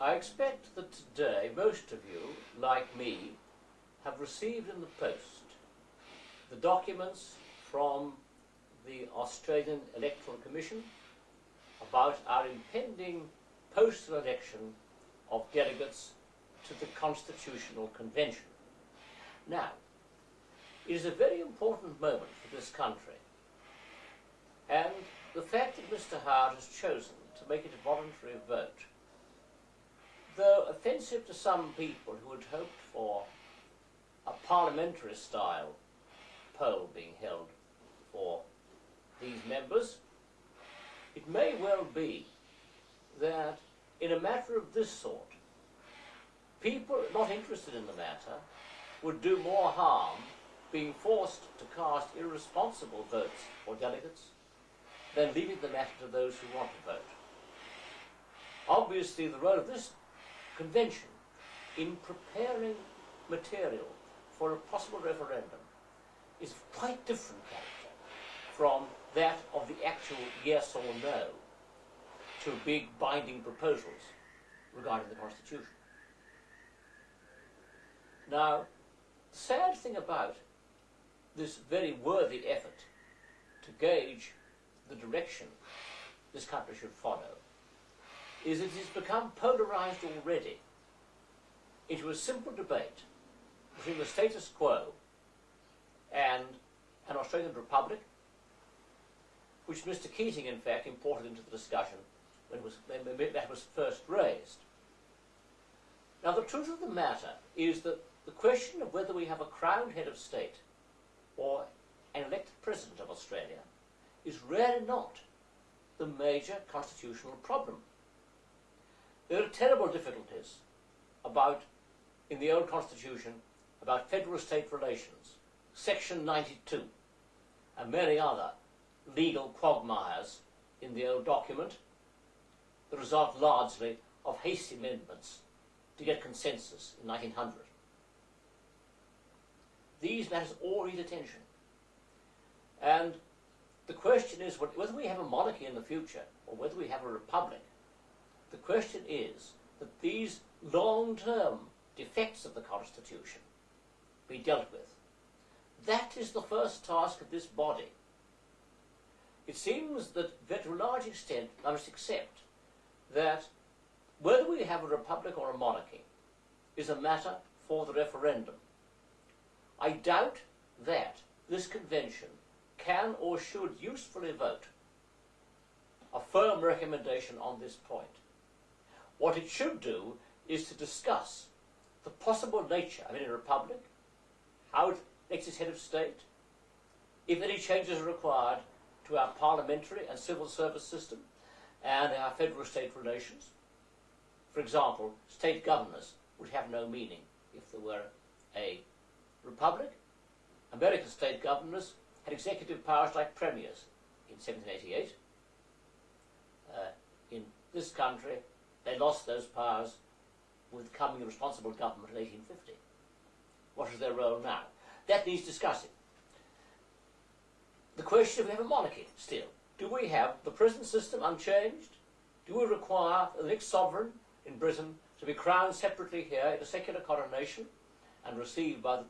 I expect that today most of you, like me, have received in the post the documents from the Australian Electoral Commission about our impending postal election of delegates to the Constitutional Convention. Now, it is a very important moment for this country, and the fact that Mr. Howard has chosen to make it a voluntary vote, though offensive to some people who had hoped for a parliamentary style poll being held for these members, it may well be that in a matter of this sort, people not interested in the matter would do more harm being forced to cast irresponsible votes for delegates than leaving the matter to those who want to vote. Obviously, the role of this convention in preparing material for a possible referendum is of quite different character from that of the actual yes or no to big binding proposals regarding the Constitution. Now, the sad thing about this very worthy effort to gauge the direction this country should follow is it has become polarized already into a simple debate between the status quo and an Australian republic, which Mr. Keating, in fact, imported into the discussion when that was first raised. Now, the truth of the matter is that the question of whether we have a crowned head of state or an elected president of Australia is really not the major constitutional problem. There are terrible difficulties in the old Constitution about federal-state relations, Section 92, and many other legal quagmires in the old document, the result largely of hasty amendments to get consensus in 1900. These matters all need attention. And the question is whether we have a monarchy in the future or whether we have a republic. The question is that these long-term defects of the Constitution be dealt with. That is the first task of this body. It seems that to a large extent I must accept that whether we have a republic or a monarchy is a matter for the referendum. I doubt that this convention can or should usefully vote a firm recommendation on this point. What it should do is to discuss the possible nature of any republic, how it elects its head of state, if any changes are required to our parliamentary and civil service system and our federal-state relations. For example, state governors would have no meaning if there were a republic. American state governors had executive powers like premiers in 1788. In this country, they lost those powers with becoming a responsible government in 1850. What is their role now? That needs discussing. The question if we have a monarchy still. Do we have the present system unchanged? Do we require the next sovereign in Britain to be crowned separately here in a secular coronation and received by the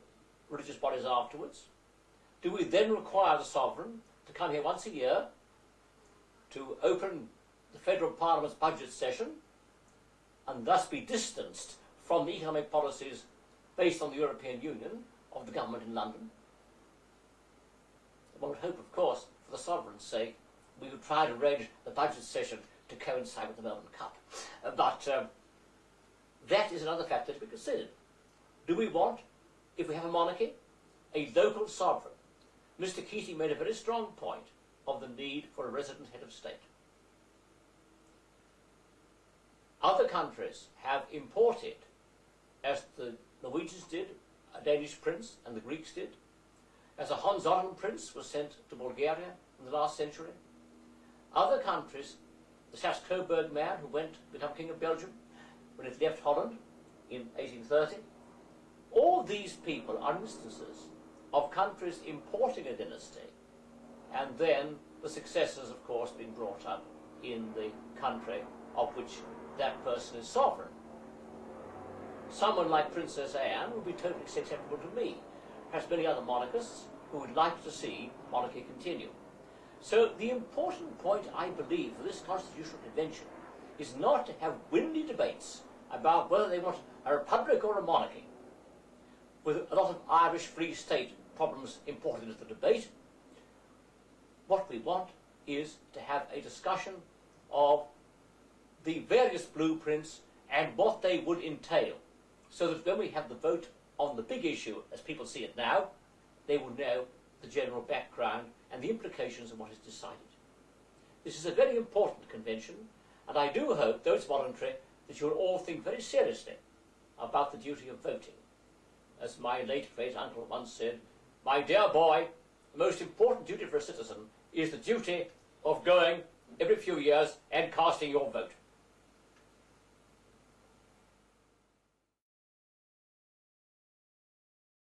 religious bodies afterwards? Do we then require the sovereign to come here once a year to open the federal parliament's budget session and thus be distanced from the economic policies based on the European Union of the government in London? One would hope, of course, for the sovereign's sake, we would try to arrange the budget session to coincide with the Melbourne Cup. But that is another factor to be considered. Do we want, if we have a monarchy, a local sovereign? Mr. Keating made a very strong point of the need for a resident head of state. Other countries have imported, as the Norwegians did, a Danish prince, and the Greeks did, as a Hohenzollern prince was sent to Bulgaria in the last century. Other countries, the Saxe-Coburg man who went to become King of Belgium when it left Holland in 1830, all these people are instances of countries importing a dynasty and then the successors, of course, being brought up in the country of which that person is sovereign. someone like Princess Anne would be totally acceptable to me. Perhaps many other monarchists who would like to see monarchy continue. So the important point, I believe, for this constitutional convention is not to have windy debates about whether they want a republic or a monarchy, with a lot of Irish Free State problems imported into the debate. What we want is to have a discussion of the various blueprints and what they would entail, so that when we have the vote on the big issue, as people see it now, they will know the general background and the implications of what is decided. This is a very important convention, and I do hope, though it's voluntary, that you will all think very seriously about the duty of voting. As my late great uncle once said, "My dear boy, the most important duty for a citizen is the duty of going every few years and casting your vote."